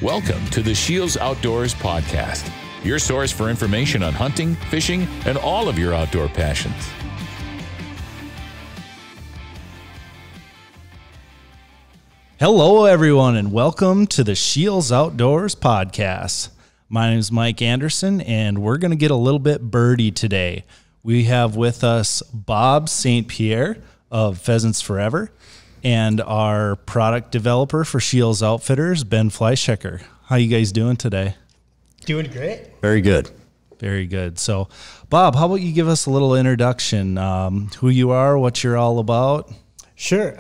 Welcome to the SCHEELS Outdoors podcast, your source for information on hunting, fishing, and all of your outdoor passions. Hello, everyone, and welcome to the SCHEELS Outdoors podcast. My name is Mike Anderson, and we're going to get a little bit birdie today. We have with us Bob St. Pierre of Pheasants Forever and our product developer for SCHEELS Outfitters, Ben Fleischacker. How you guys doing today? Doing great. Very good. Very good. So, Bob, how about you give us a little introduction, who you are, what you're all about? Sure.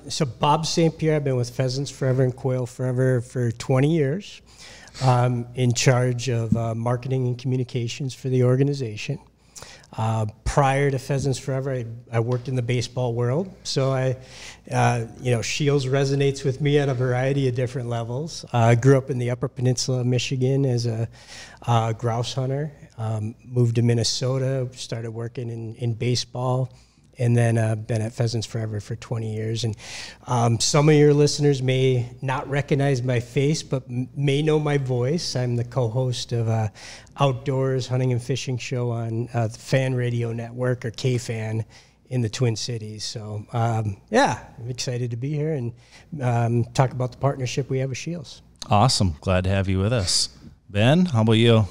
So Bob St. Pierre, I've been with Pheasants Forever and Quail Forever for 20 years. In charge of marketing and communications for the organization. Prior to Pheasants Forever, I worked in the baseball world. So SCHEELS resonates with me at a variety of different levels. I grew up in the Upper Peninsula of Michigan as a grouse hunter. Moved to Minnesota, started working in baseball. And then been at Pheasants Forever for 20 years. And some of your listeners may not recognize my face, but may know my voice. I'm the co-host of Outdoors Hunting and Fishing Show on the Fan Radio Network, or KFan, in the Twin Cities. So, I'm excited to be here and talk about the partnership we have with SCHEELS. Awesome. Glad to have you with us. Ben, how about you?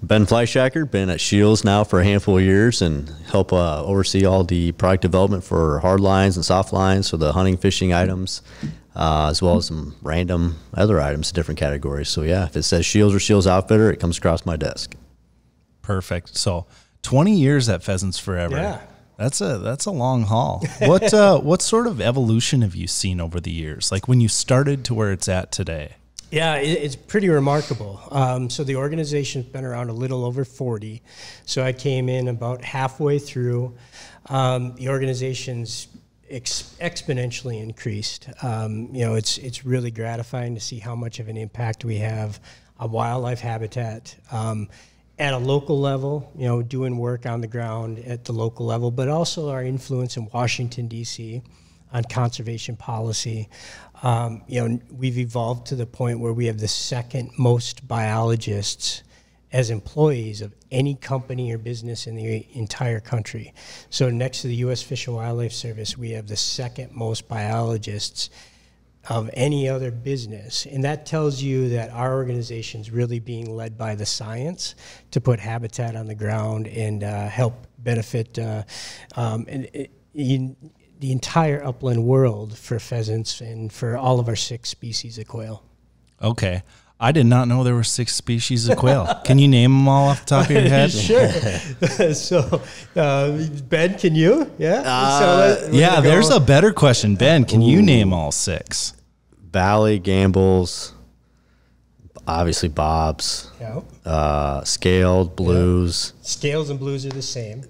Ben Fleischacker, been at SCHEELS now for a handful of years and help oversee all the product development for hard lines and soft lines for the hunting, fishing items, as well as some random other items in different categories. So yeah, if it says SCHEELS or SCHEELS Outfitter, it comes across my desk. Perfect. So 20 years at Pheasants Forever. Yeah. That's a long haul. What sort of evolution have you seen over the years? Like when you started to where it's at today? Yeah, it's pretty remarkable. So the organization's been around a little over 40. So I came in about halfway through. The organization's exponentially increased. It's really gratifying to see how much of an impact we have on wildlife habitat at a local level, doing work on the ground at the local level, but also our influence in Washington, D.C., on conservation policy. We've evolved to the point where we have the second most biologists as employees of any company or business in the entire country. So next to the U.S. Fish and Wildlife Service, we have the second most biologists of any other business. And that tells you that our organization is really being led by the science to put habitat on the ground and help benefit the entire upland world for pheasants and for all of our 6 species of quail. Okay. I did not know there were 6 species of quail. Can you name them all off the top of your head? Sure. So, Ben, can you? Yeah? There's a better question. Ben, can you name all 6? Valley, Gambles, obviously Bob's, Scaled, Blues. Yeah. Scales and Blues are the same.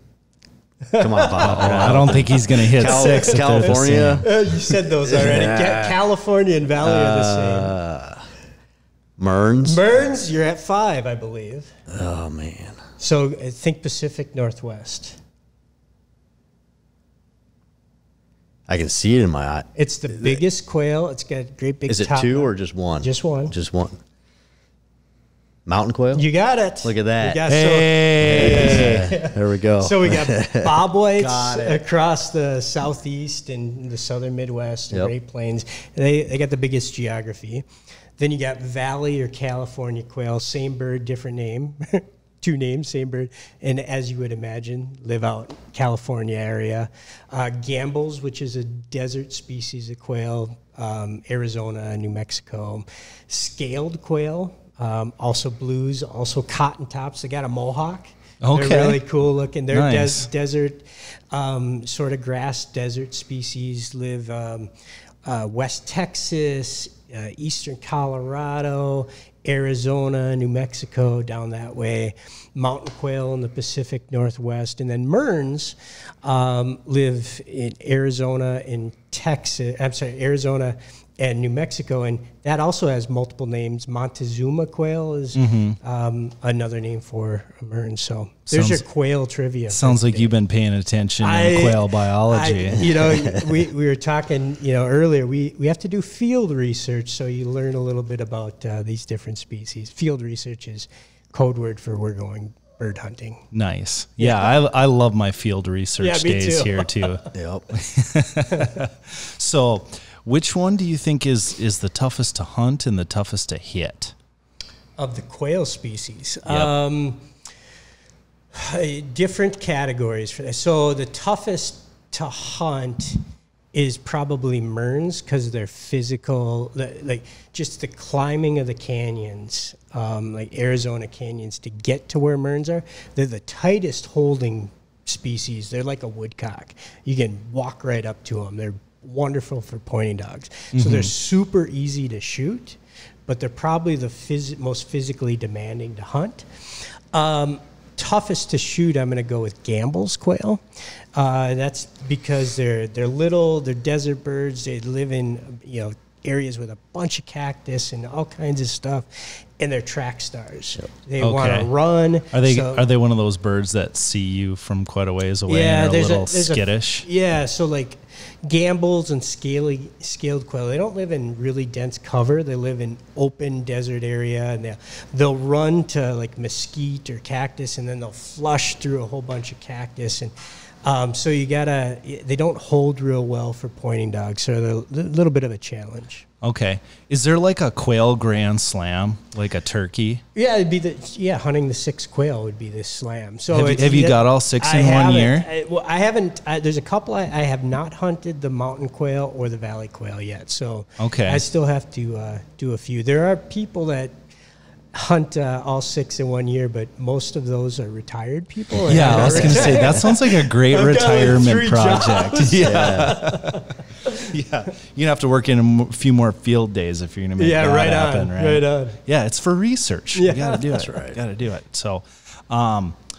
Come on, Bob. I don't think he's going to hit 6. California. You said those already. California and Valley are the same. Mearns, you're at 5, I believe. Oh, man. So think Pacific Northwest. I can see it in my eye. It's the biggest quail. It's got a great big top. Is it 2 or just 1? Just 1. Just 1. Mountain quail? You got it. Look at that. Hey. There we go. So we got bobwhites across the southeast and the southern Midwest and Great Plains. They got the biggest geography. Then you got Valley or California quail, same bird, different name. 2 names, same bird. And as you would imagine, live out California area. Gambles, which is a desert species of quail, Arizona, New Mexico. Scaled quail. Also blues, also cotton tops. They got a mohawk. Okay. They're really cool looking. They're nice. desert, sort of grass desert species, live West Texas, eastern Colorado, Arizona, New Mexico, down that way. Mountain quail in the Pacific Northwest. And then Mearns live in Arizona and Texas. I'm sorry, Arizona, and New Mexico, and that also has multiple names. Montezuma quail is another name for a Mern. So there's your quail trivia. Sounds like you've been paying attention in quail biology. We were talking, earlier. We have to do field research, so you learn a little bit about these different species. Field research is code word for we're going bird hunting. Nice. Yeah, I love my field research days here too. Yep. So, which one do you think is the toughest to hunt and the toughest to hit? Of the quail species? Yep. Different categories for that. So the toughest to hunt is probably Merns because they're physical, like just the climbing of the canyons, like Arizona canyons to get to where Merns are. They're the tightest holding species. They're like a woodcock. You can walk right up to them. They're wonderful for pointing dogs. So they're super easy to shoot, but they're probably the most physically demanding to hunt. Toughest to shoot, I'm going to go with Gambel's quail. That's because they're little, they're desert birds. They live in areas with a bunch of cactus and all kinds of stuff, and they're track stars. Yep. They want to run. Are they one of those birds that see you from quite a ways away and are a little skittish? So like Gambels and scaled quail, they don't live in really dense cover. They live in open desert area, and they'll run to like mesquite or cactus, and then they'll flush through a whole bunch of cactus. And so they don't hold real well for pointing dogs, so they're a little bit of a challenge. Okay. Is there like a quail grand slam, like a turkey? Yeah, it'd be hunting the 6 quail would be the slam. So have you got all 6 in 1 year? I haven't. There's a couple. I have not hunted the mountain quail or the valley quail yet. So I still have to do a few. There are people that hunt all 6 in 1 year, but most of those are retired people. Yeah, I was going to say, that sounds like a great retirement project. Yeah. Yeah. You're going to have to work in a few more field days if you're going to make that happen. Right on. Yeah, it's for research. Yeah, you got to do it. That's right. Got to do it. So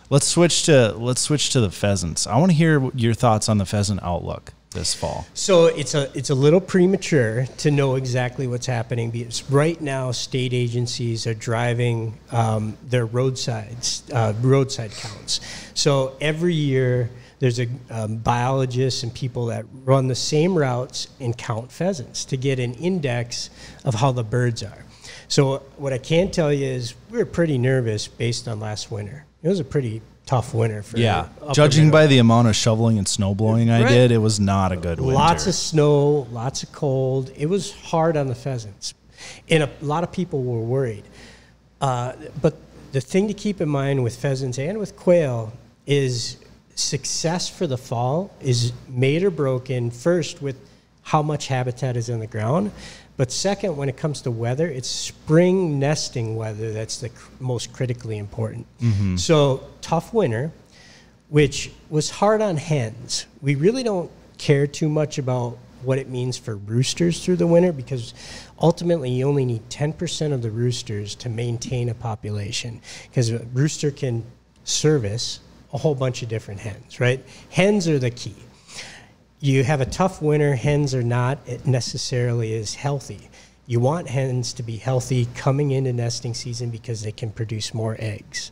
let's switch to the pheasants. I want to hear your thoughts on the pheasant outlook this fall. So it's a little premature to know exactly what's happening because right now state agencies are driving their roadside counts. So every year there's a biologists and people that run the same routes and count pheasants to get an index of how the birds are. So what I can tell you is we were pretty nervous based on last winter. It was a pretty tough winter for judging by the amount of shoveling and snow blowing I did, it was not a good winter. Lots of snow, lots of cold. It was hard on the pheasants, and a lot of people were worried. But the thing to keep in mind with pheasants and with quail is success for the fall is made or broken first with how much habitat is in the ground. But second, when it comes to weather, it's spring nesting weather that's the most critically important. So tough winter, which was hard on hens. We really don't care too much about what it means for roosters through the winter because ultimately you only need 10% of the roosters to maintain a population because a rooster can service a whole bunch of different hens, right? Hens are the key. You have a tough winter, hens are not necessarily as healthy. You want hens to be healthy coming into nesting season because they can produce more eggs.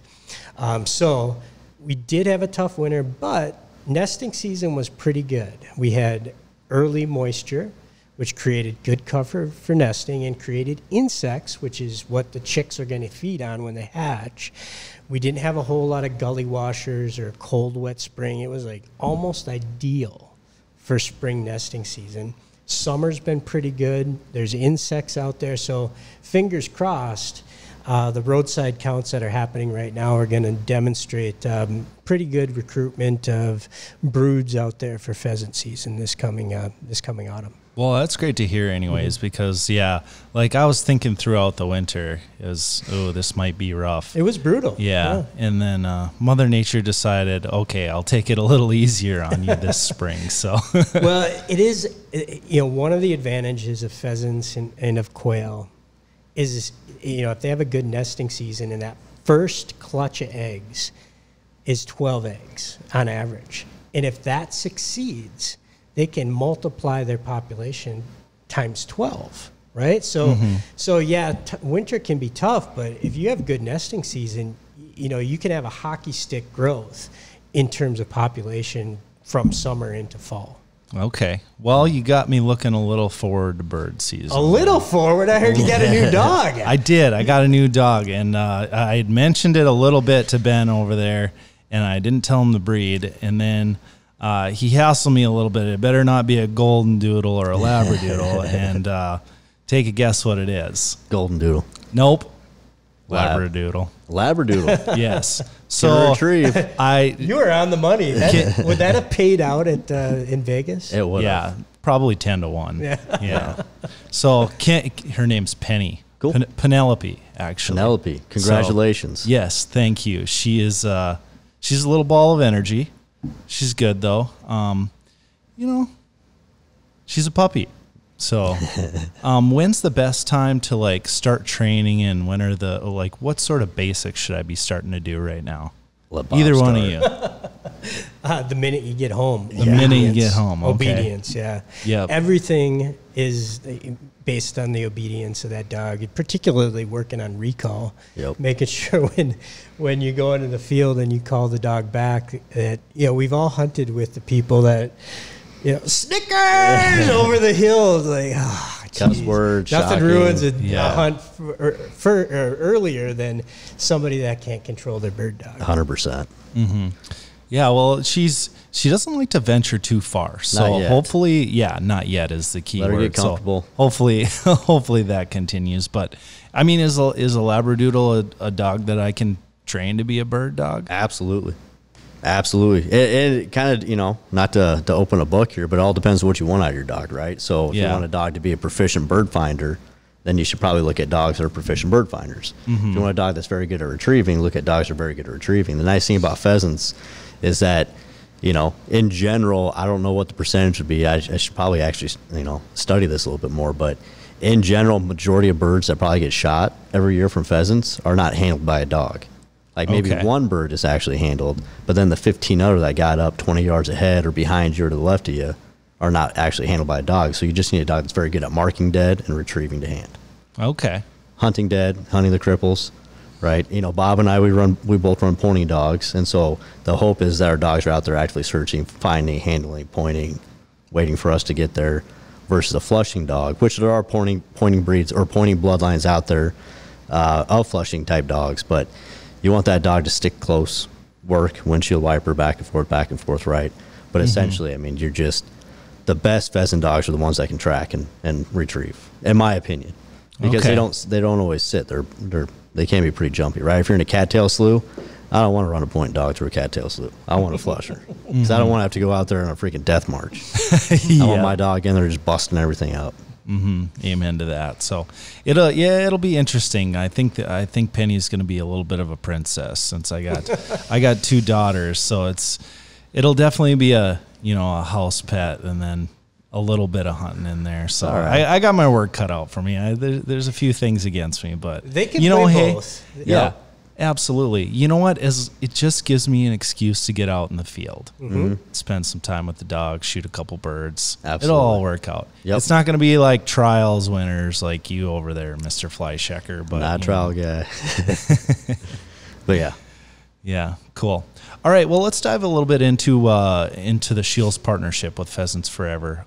So we did have a tough winter, but nesting season was pretty good. We had early moisture, which created good cover for nesting and created insects, which is what the chicks are going to feed on when they hatch. We didn't have a whole lot of gully washers or cold, wet spring. It was like almost ideal for spring nesting season. Summer's been pretty good. There's insects out there, so fingers crossed. The roadside counts that are happening right now are going to demonstrate pretty good recruitment of broods out there for pheasant season this coming autumn. Well, that's great to hear anyways, because like I was thinking throughout the winter this might be rough. It was brutal. Yeah. And then Mother Nature decided, okay, I'll take it a little easier on you this spring. So well, it is, one of the advantages of pheasants and of quail is, if they have a good nesting season and that first clutch of eggs is 12 eggs on average. And if that succeeds, they can multiply their population times 12, right? So, so yeah, winter can be tough, but if you have good nesting season, you know, you can have a hockey stick growth in terms of population from summer into fall. Okay. Well, you got me looking a little forward to bird season. A little forward? I heard you got a new dog. I did. I got a new dog, and I had mentioned it a little bit to Ben over there, and I didn't tell him the breed. And then he hassled me a little bit. It better not be a golden doodle or a labradoodle. And take a guess what it is. Golden doodle. Nope. Labradoodle. Labradoodle. Yes. So retrieve. You were on the money. Would that have paid out at in Vegas? It would. Yeah, probably 10-1. Yeah. So her name's Penny. Cool. Penelope, actually. Penelope. Congratulations. So, yes, thank you. She is. She's a little ball of energy. She's good though. You know, she's a puppy. So, when's the best time to like start training, and when are what sort of basics should I be starting to do right now? Either one of you. The minute you get home. The minute you get home. Okay. Obedience, yeah. Yep. Everything is based on the obedience of that dog, particularly working on recall. Yep. Making sure when you go into the field and you call the dog back that, you know, we've all hunted with the people that, you know, Snickers over the hills, like, cuss words. Nothing shocking. ruins a hunt earlier than somebody that can't control their bird dog. 100%. Mm-hmm. Yeah, well, she doesn't like to venture too far. So hopefully, not yet is the key Let her word. get comfortable. So hopefully that continues. But I mean, is a labradoodle a dog that I can train to be a bird dog? Absolutely. Absolutely. It kind of, you know, not to open a book here, but it all depends on what you want out of your dog, right? So if you want a dog to be a proficient bird finder, then you should probably look at dogs that are proficient bird finders. If you want a dog that's very good at retrieving, look at dogs that are very good at retrieving. The nice thing about pheasants is that, you know, in general, I don't know what the percentage would be. I should probably actually, you know, study this a little bit more, but in general, majority of birds that probably get shot every year from pheasants are not handled by a dog. Like maybe one bird is actually handled, but then the 15 other that got up 20 yards ahead or behind you or to the left of you are not actually handled by a dog. So you just need a dog that's very good at marking dead and retrieving to hand. Okay. Hunting dead, hunting the cripples, right? You know, Bob and I, we both run pointing dogs. And so the hope is that our dogs are out there actually searching, finding, handling, pointing, waiting for us to get there, versus a flushing dog, which there are pointing breeds or pointing bloodlines out there of flushing type dogs. But you want that dog to stick close, work, windshield wiper, back and forth, right? But essentially, I mean, you're just, the best pheasant dogs are the ones that can track and retrieve, in my opinion, because they don't always sit. They can be pretty jumpy, right? If you're in a cattail slough, I don't want to run a point dog through a cattail slough. I want a flusher because I don't want to have to go out there on a freaking death march. I want my dog in there just busting everything up. Amen to that. So it'll be interesting. I think Penny's going to be a little bit of a princess since I got two daughters. So it'll definitely be a house pet and then a little bit of hunting in there. So I got my work cut out for me. There's a few things against me, but they can play both. Yeah. Absolutely. You know what? It just gives me an excuse to get out in the field, spend some time with the dog, shoot a couple birds. Absolutely. It'll all work out. Yep. It's not going to be like trials winners like you over there, Mr. Fleischacker. But not a trial guy. But yeah. Yeah, cool. All right, well, let's dive a little bit into the SCHEELS partnership with Pheasants Forever.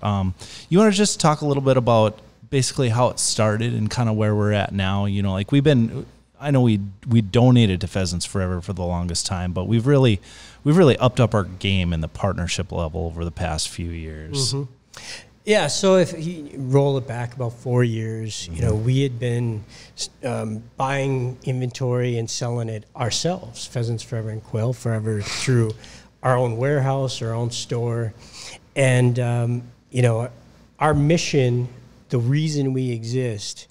You want to just talk a little bit about basically how it started and kind of where we're at now? You know, like I know we donated to Pheasants Forever for the longest time, but we've really upped up our game in the partnership level over the past few years. Yeah, so if you roll it back about 4 years, you know, we had been buying inventory and selling it ourselves, Pheasants Forever and Quail Forever, through our own warehouse, our own store. And, you know, our mission, the reason we exist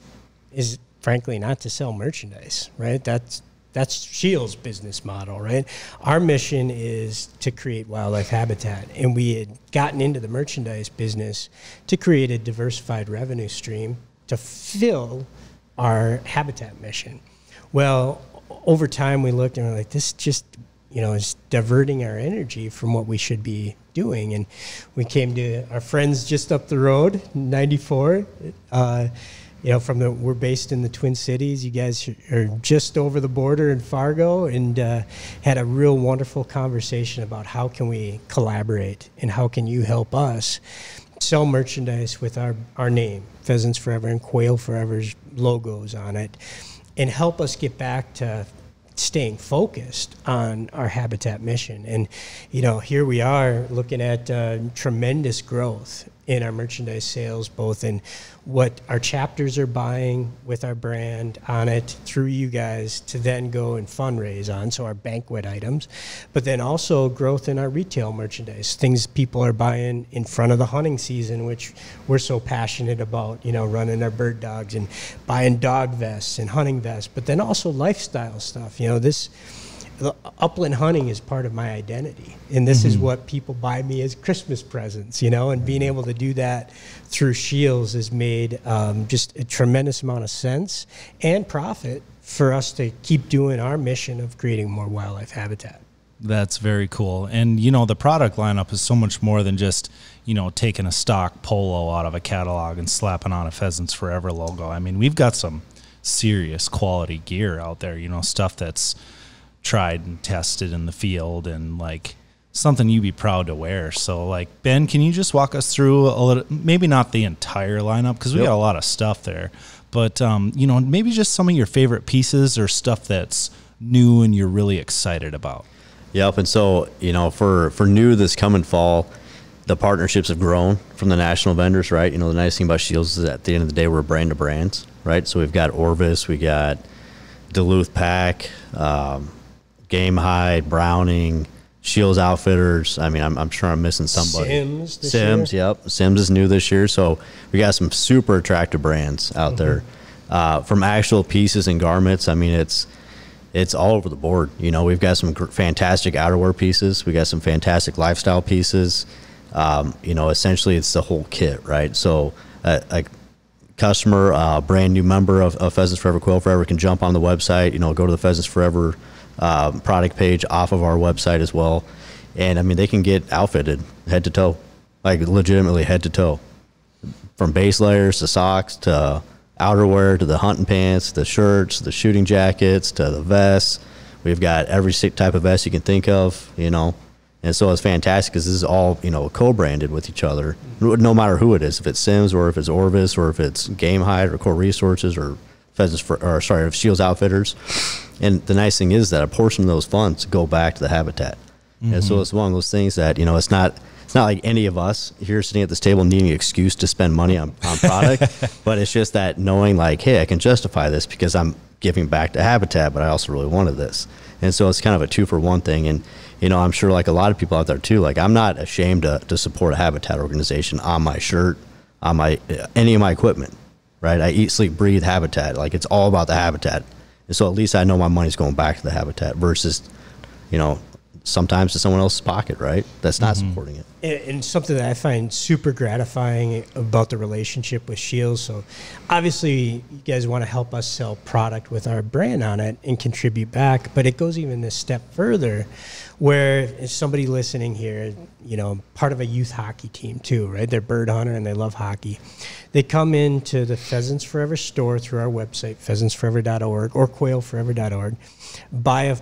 is frankly not to sell merchandise, right? That's SCHEELS' business model, right? Our mission is to create wildlife habitat, and we had gotten into the merchandise business to create a diversified revenue stream to fill our habitat mission. Well, over time we looked and we're like, this just is diverting our energy from what we should be doing. And we came to our friends just up the road, 94. We're based in the Twin Cities. You guys are just over the border in Fargo, and had a real wonderful conversation about how can we collaborate and how can you help us sell merchandise with our name, Pheasants Forever and Quail Forever's logos on it, and help us get back to staying focused on our habitat mission. And, here we are looking at tremendous growth in our merchandise sales, both in what our chapters are buying with our brand on it through you guys to then go and fundraise on, so our banquet items, but then also growth in our retail merchandise, things people are buying in front of the hunting season, which we're so passionate about, running our bird dogs and buying dog vests and hunting vests, but then also lifestyle stuff. The upland hunting is part of my identity, and this is what people buy me as Christmas presents, and being able to do that through SCHEELS has made just a tremendous amount of sense and profit for us to keep doing our mission of creating more wildlife habitat. That's very cool. And, the product lineup is so much more than just, taking a stock polo out of a catalog and slapping on a Pheasants Forever logo. I mean, we've got some serious quality gear out there, stuff that's tried and tested in the field and something you'd be proud to wear. So Ben, can you just walk us through a little, maybe not the entire lineup because we got a lot of stuff there, but maybe just some of your favorite pieces or stuff that's new and you're really excited about. Yep. And so, for new this coming fall, the partnerships have grown from the national vendors, right? The nice thing about SCHEELS is at the end of the day, we're brand to brands, right? So we've got Orvis, we got Duluth Pack, Game Hide, Browning, SCHEELS Outfitters. I mean, I'm sure I'm missing somebody. Sims, yep. Sims is new this year. So we got some super attractive brands out there. From actual pieces and garments, I mean, it's all over the board. We've got some fantastic outerwear pieces. We got some fantastic lifestyle pieces. Essentially it's the whole kit, right? So a customer, brand new member of Pheasants Forever, Quail Forever can jump on the website, go to the Pheasants Forever product page off of our website as well. And I mean, they can get outfitted head to toe, legitimately head to toe, from base layers to socks to outerwear to the hunting pants, the shirts, the shooting jackets to the vests. We've got every type of vest you can think of, and so it's fantastic because this is all, co-branded with each other, no matter who it is, if it's Sims or if it's Orvis or if it's Game Hide or Core Resources or SCHEELS Outfitters. And the nice thing is that a portion of those funds go back to the habitat. And so it's one of those things that, it's not like any of us here sitting at this table needing an excuse to spend money on product, but it's just that knowing hey, I can justify this because I'm giving back to habitat, but I also really wanted this. And so it's kind of a 2-for-1 thing. And, I'm sure a lot of people out there too, I'm not ashamed to support a habitat organization on my shirt, on any of my equipment, right? I eat, sleep, breathe habitat. It's all about the habitat. And so at least I know my money's going back to the habitat versus, sometimes to someone else's pocket, right? That's not supporting it. And something that I find super gratifying about the relationship with SCHEELS. So obviously you guys want to help us sell product with our brand on it and contribute back, but it goes even a step further where if somebody listening here, part of a youth hockey team too, right? They're bird hunter and they love hockey. They come into the Pheasants Forever store through our website, pheasantsforever.org or quailforever.org, buy a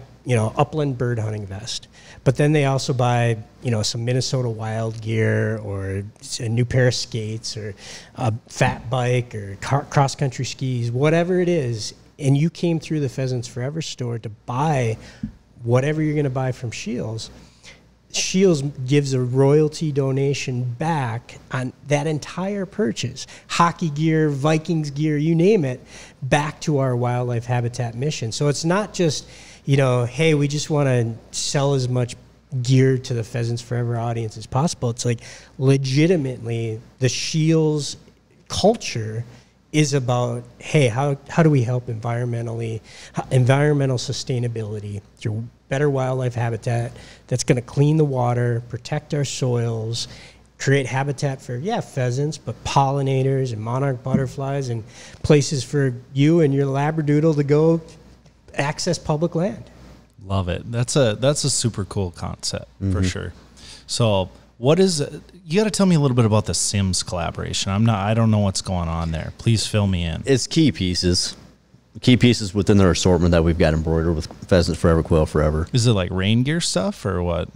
upland bird hunting vest. But then they also buy, some Minnesota wild gear or a new pair of skates or a fat bike or cross-country skis, whatever it is. And you came through the Pheasants Forever store to buy whatever you're going to buy from SCHEELS. SCHEELS gives a royalty donation back on that entire purchase, hockey gear, Vikings gear, you name it, back to our wildlife habitat mission. So it's not just, hey, we just want to sell as much gear to the Pheasants Forever audience as possible. It's legitimately the SCHEELS culture is about, hey, how do we help environmental sustainability through better wildlife habitat that's going to clean the water, protect our soils, create habitat for, pheasants, but pollinators and monarch butterflies and places for you and your Labradoodle to go access public land. Love it. That's a super cool concept for sure. So what is you got to tell me a little bit about the Sims collaboration. I don't know what's going on there. Please fill me in. It's key pieces within their assortment that we've got embroidered with Pheasants Forever, Quail Forever. Is it like rain gear stuff or what?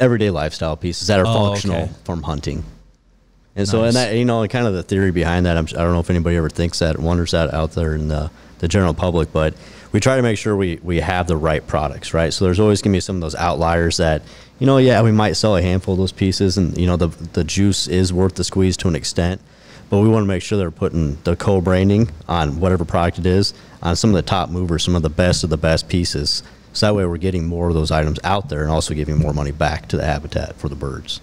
Everyday lifestyle pieces that are functional from hunting. And so, and that, kind of the theory behind that, I don't know if anybody ever thinks that, wonders that out there in the general public, but we try to make sure we have the right products, right? So there's always going to be some of those outliers that, we might sell a handful of those pieces, and, the juice is worth the squeeze to an extent, but we want to make sure they're putting the co-branding on whatever product it is, on some of the top movers, some of the best pieces. So that way we're getting more of those items out there and also giving more money back to the habitat for the birds.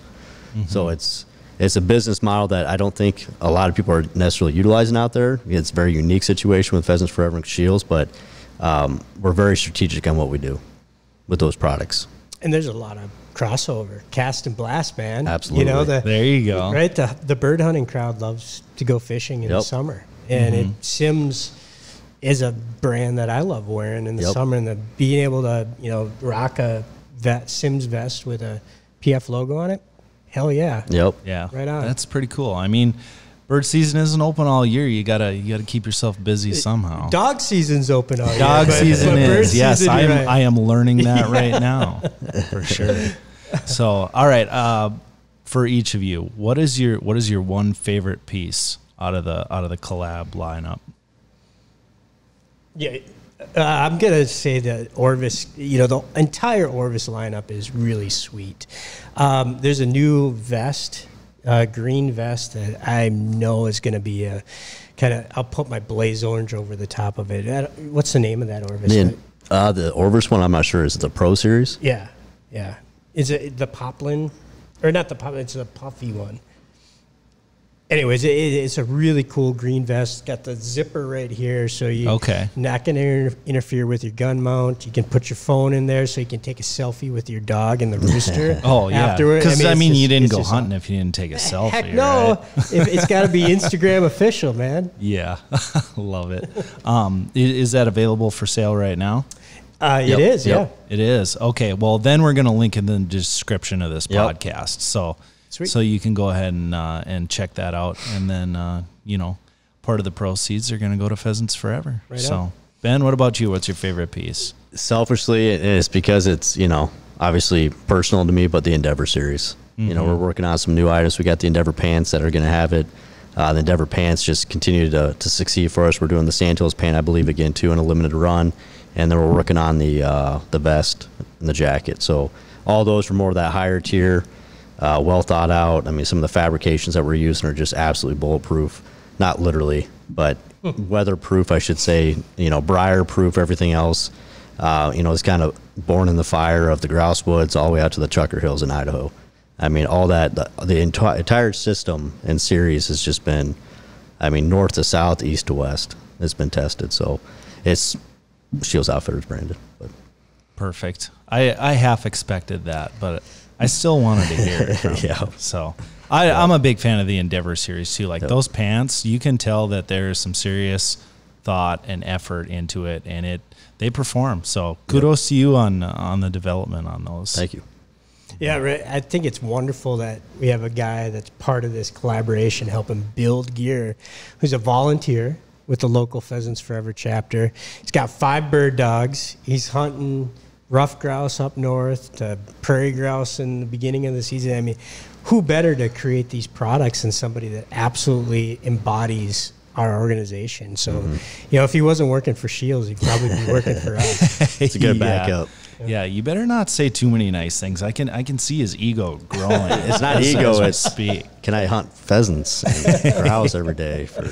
So it's a business model that I don't think a lot of people are necessarily utilizing out there. It's a very unique situation with Pheasants Forever and SCHEELS, but we're very strategic on what we do with those products. And there's a lot of crossover, cast and blast, man. Absolutely. There you go. Right, the bird hunting crowd loves to go fishing in the summer, and Sims is a brand that I love wearing in the summer, and being able to rock a Sims vest with a PF logo on it. Hell yeah. Yep. Yeah. Right on. That's pretty cool. I mean, bird season isn't open all year. You gotta keep yourself busy somehow. Dog season's open all year. Dog season is. Yes, season, I am learning that right now for sure. So, all right, for each of you, what is your one favorite piece out of the collab lineup? Yeah. I'm going to say that Orvis, the entire Orvis lineup is really sweet. There's a new vest, green vest that I know is going to be a kind of, I'll put my blaze orange over the top of it. What's the name of that Orvis? The Orvis one, I'm not sure. Is it the Pro Series? Yeah. Yeah. Is it the Poplin? Or not the Poplin, it's the puffy one. Anyways, it's a really cool green vest. Got the zipper right here, so you're not going to interfere with your gun mount. You can put your phone in there so you can take a selfie with your dog and the rooster. Afterward. Because, you didn't go hunting if you didn't take a selfie. Heck no. Right? It's got to be Instagram official, man. Yeah. Love it. Is that available for sale right now? It is, yeah. It is. Okay, well, then we're going to link in the description of this podcast. So... Sweet. So you can go ahead and check that out, and then part of the proceeds are going to go to Pheasants Forever. Right so, on. Ben, what about you? What's your favorite piece? Selfishly, it's because it's obviously personal to me, but the Endeavor series. We're working on some new items. We got the Endeavor pants that are going to have it. The Endeavor pants just continue to succeed for us. We're doing the Sandhills pant, I believe, again too, in a limited run, and then we're working on the vest and the jacket. So all those are more of that higher tier. Well thought out. I mean, some of the fabrications that we're using are just absolutely bulletproof. Not literally, but weatherproof, I should say. Briar proof, everything else. It's kind of born in the fire of the grouse woods all the way out to the Chucker Hills in Idaho. I mean, all that, the entire system and series has just been, north to south, east to west. It's been tested. So it's SCHEELS Outfitters branded. But. Perfect. I half expected that, but I still wanted to hear it from you. So I'm a big fan of the Endeavor series too. Like those pants, you can tell that there's some serious thought and effort into it, and they perform. So kudos to you on the development on those. Thank you. Yeah, I think it's wonderful that we have a guy that's part of this collaboration helping build gear, who's a volunteer with the local Pheasants Forever chapter. He's got 5 bird dogs. He's hunting rough grouse up north to prairie grouse in the beginning of the season. I mean, who better to create these products than somebody that absolutely embodies our organization? So, if he wasn't working for SCHEELS, he'd probably be working for us. It's a good backup. Yeah, you better not say too many nice things. I can see his ego growing. It's not ego. It's speak. Can I hunt pheasants and grouse every day for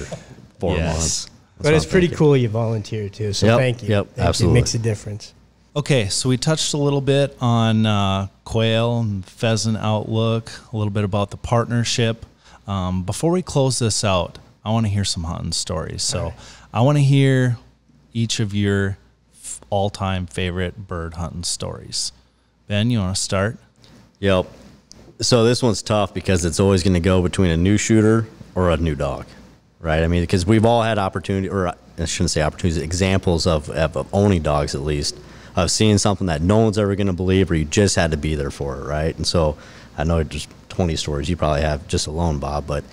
4 months? But it's pretty cool you volunteer too. So thank you. Yep, absolutely. It makes a difference. Okay, so we touched a little bit on quail and pheasant outlook, a little bit about the partnership. Before we close this out, I want to hear some hunting stories. So I want to hear each of your all-time favorite bird hunting stories. Ben, you want to start? Yep. So this one's tough because it's always going to go between a new shooter or a new dog, right? I mean, because we've all had opportunity, or I shouldn't say opportunities, examples of owning dogs at least. of seeing something that no one's ever going to believe, or you just had to be there for it, right? And so I know just 20 stories you probably have just alone, Bob, but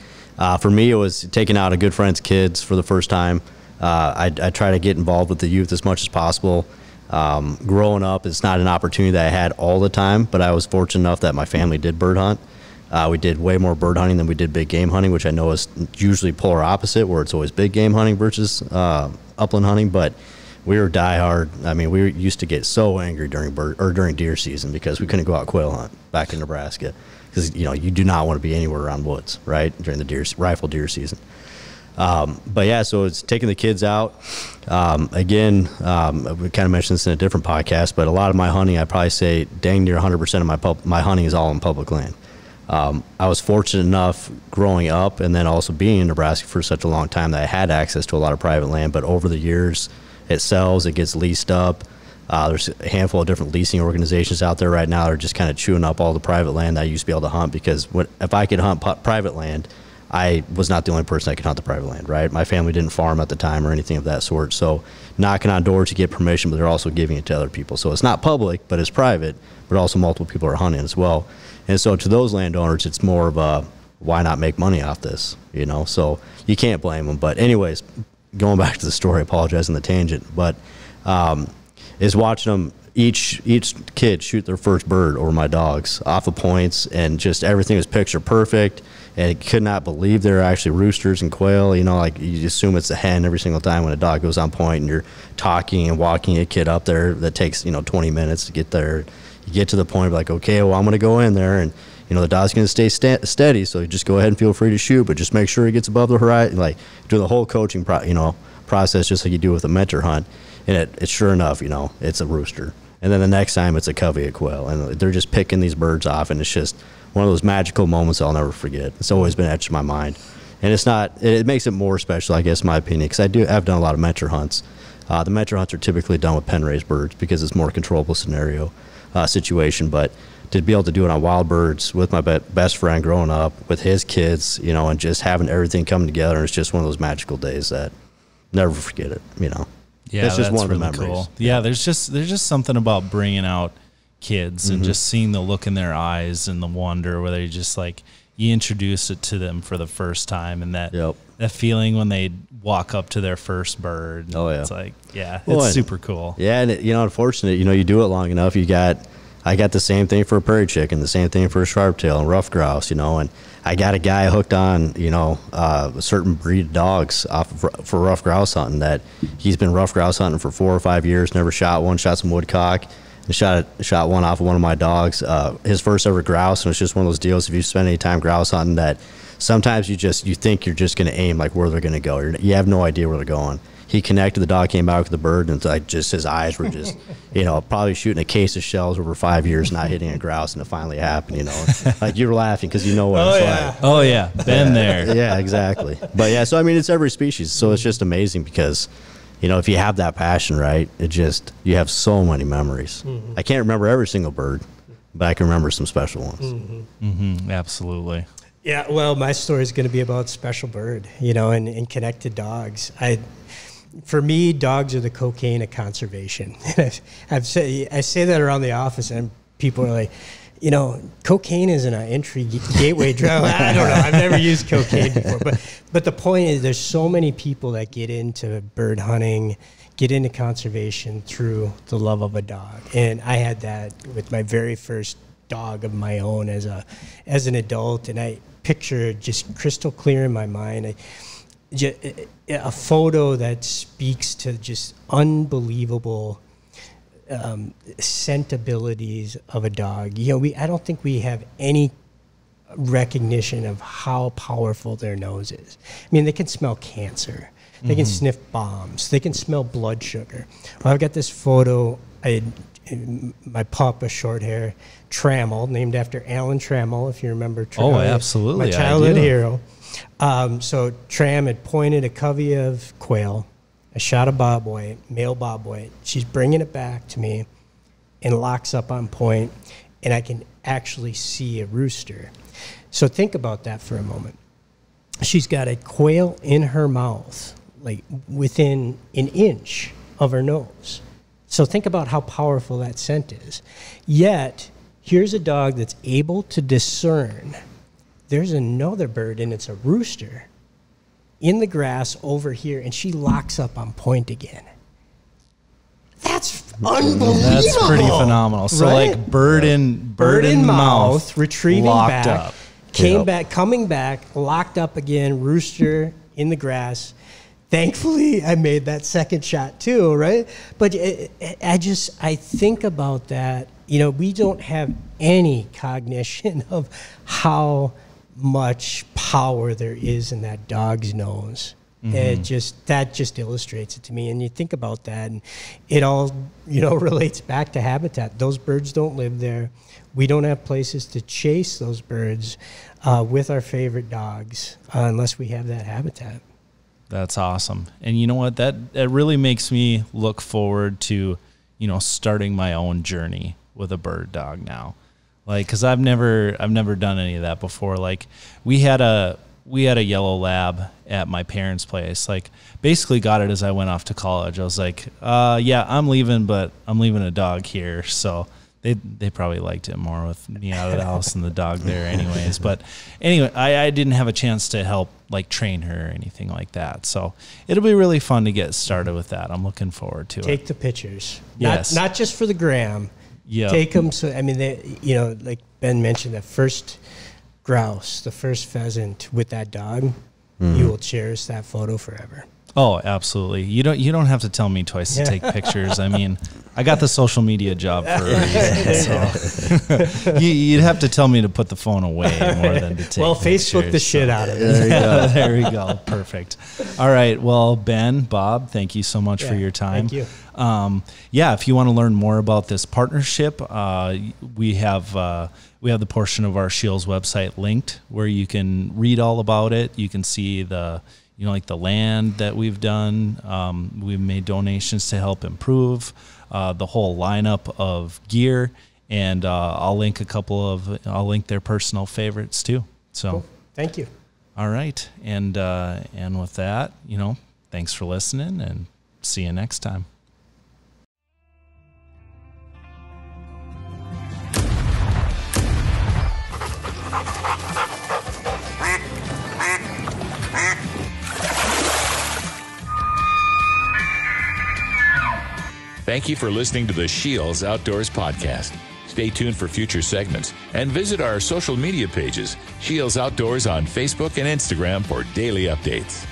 for me, it was taking out a good friend's kids for the first time. I try to get involved with the youth as much as possible. Growing up, it's not an opportunity that I had all the time, but I was fortunate enough that my family did bird hunt. We did way more bird hunting than we did big game hunting, which I know is usually polar opposite, where it's always big game hunting versus upland hunting. But we were diehard. I mean, we used to get so angry during deer season because we couldn't go out quail hunt back in Nebraska, because you do not want to be anywhere around woods, right, during the rifle deer season. But yeah, so it's taking the kids out. Again, we kind of mentioned this in a different podcast, but a lot of my hunting, I'd probably say dang near 100% of my hunting is all in public land. I was fortunate enough growing up and then also being in Nebraska for such a long time that I had access to a lot of private land, but over the years it sells, it gets leased up. There's a handful of different leasing organizations out there right now that are just kind of chewing up all the private land that I used to be able to hunt, because if I could hunt private land, I was not the only person that could hunt the private land, right? My family didn't farm at the time or anything of that sort. So knocking on doors to get permission, but they're also giving it to other people. So it's not public, but it's private, but also multiple people are hunting as well. And so to those landowners, it's more of a, why not make money off this, So you can't blame them. But anyways, going back to the story, I apologize on the tangent, but is watching them, each kid shoot their first bird over my dogs off of points, and just everything was picture perfect. And I could not believe they're actually roosters and quail. Like you assume it's a hen every single time when a dog goes on point, and you're talking and walking a kid up there that takes 20 minutes to get there. You get to the point of like, okay, well, I'm going to go in there, and the dog's going to stay steady, so you just go ahead and feel free to shoot, but just make sure he gets above the horizon. Like do the whole coaching process just like you do with a mentor hunt. And it's sure enough, it's a rooster. And then the next time it's a covey of quail, and they're just picking these birds off, and it's just one of those magical moments I'll never forget. It's always been etched in my mind. And it makes it more special, I guess, in my opinion, because I've done a lot of mentor hunts. The mentor hunts are typically done with pen raised birds because it's more controllable situation, but to be able to do it on wild birds with my best friend growing up, with his kids, and just having everything come together, it's just one of those magical days that never forget it, Yeah, that's just one of the really memories. cool. Yeah, there's just something about bringing out kids and just seeing the look in their eyes and the wonder, where they just like, you introduce it to them for the first time, and that feeling when they walk up to their first bird. Oh yeah, it's like, it's super cool. Yeah, and unfortunately, you do it long enough, I got the same thing for a prairie chicken, the same thing for a sharp-tail and rough grouse, and I got a guy hooked on, a certain breed of dogs for rough grouse hunting, that he's been rough grouse hunting for 4 or 5 years, never shot one, shot some woodcock, and shot one off of one of my dogs, his first ever grouse. And it's just one of those deals, if you spend any time grouse hunting, that sometimes you think you're just going to aim like where they're going to go. You have no idea where they're going. He connected, the dog came out with the bird, and it's like just his eyes were just, probably shooting a case of shells over 5 years, not hitting a grouse, and it finally happened, Like you were laughing because you know what it's like. Oh yeah, been there. Yeah, exactly. But yeah, so I mean, it's every species, so it's just amazing because, if you have that passion, right, you have so many memories. I can't remember every single bird, but I can remember some special ones. Absolutely. Yeah, well, my story is going to be about special bird, and connected dogs. For me, dogs are the cocaine of conservation. I say that around the office, and people are like, cocaine isn't an entry gateway drug. I don't know. I've never used cocaine before. But the point is, there's so many people that get into bird hunting, get into conservation through the love of a dog. And I had that with my very first dog of my own as an adult, and I picture just crystal clear in my mind a photo that speaks to just unbelievable scent abilities of a dog. I don't think we have any recognition of how powerful their nose is. I mean, they can smell cancer. They can sniff bombs. They can smell blood sugar. Well, I've got this photo. My pup, a short hair, Trammell, named after Alan Trammell, if you remember Trammell. Oh, absolutely. My childhood hero. So Tram had pointed a covey of quail. I shot a bobwhite, male bobwhite. She's bringing it back to me and locks up on point, and I can actually see a rooster. So think about that for a moment. She's got a quail in her mouth, like within an inch of her nose. So think about how powerful that scent is. Yet, here's a dog that's able to discern there's another bird, and it's a rooster, in the grass over here, and she locks up on point again. That's unbelievable. That's pretty phenomenal. So right? like bird in mouth, retrieving locked back, up. coming back, locked up again, rooster in the grass. Thankfully, I made that second shot too, right? But I think about that. We don't have any cognition of how much power there is in that dog's nose. That just illustrates it to me. And you think about that, and it all relates back to habitat. Those birds don't live there. We don't have places to chase those birds with our favorite dogs unless we have that habitat. That's awesome. And you know what? That really makes me look forward to, starting my own journey with a bird dog now. Like, cause I've never done any of that before. Like we had a yellow lab at my parents' place. Like basically got it as I went off to college. I was like, yeah, I'm leaving, but I'm leaving a dog here. So they probably liked it more with me out of the house and the dog there anyways. But anyway, I didn't have a chance to help like train her or anything like that. So it'll be really fun to get started with that. I'm looking forward to it. Take the pictures. Yes. Not just for the gram. Yeah. Take them. So, like Ben mentioned, that first grouse, the first pheasant with that dog, you will cherish that photo forever. Oh, absolutely. You don't have to tell me twice to take pictures. I mean, I got the social media job for a reason. So you'd have to tell me to put the phone away more than to take pictures. Facebook the shit out of it. There we go. Perfect. All right. Well, Ben, Bob, thank you so much for your time. Thank you. If you want to learn more about this partnership, we have the portion of our SCHEELS website linked where you can read all about it. You can see the land that we've done. We've made donations to help improve the whole lineup of gear, and I'll link their personal favorites too. So cool. Thank you. All right, and with that, thanks for listening, and see you next time. Thank you for listening to the SCHEELS Outdoors podcast. Stay tuned for future segments and visit our social media pages, SCHEELS Outdoors on Facebook and Instagram for daily updates.